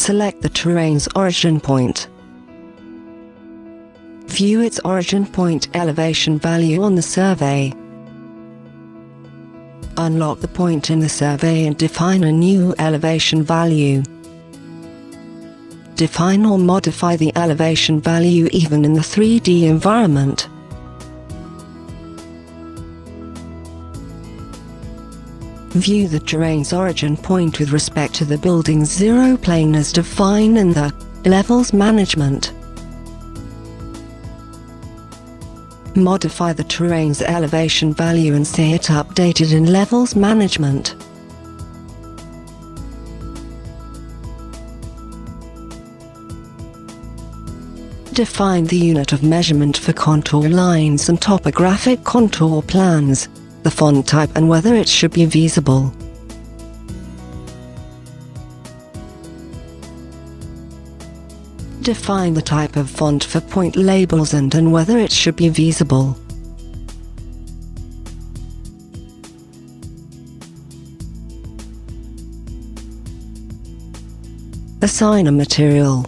select the terrain's origin point. View its origin point elevation value on the survey. Unlock the point in the survey and define a new elevation value. Define or modify the elevation value even in the 3D environment. View the terrain's origin point with respect to the building's zero plane as defined in the Levels Management. Modify the terrain's elevation value and see it updated in Levels Management. Define the unit of measurement for contour lines and topographic contour plans, the font type and whether it should be visible. Define the type of font for point labels and whether it should be visible. Assign a material.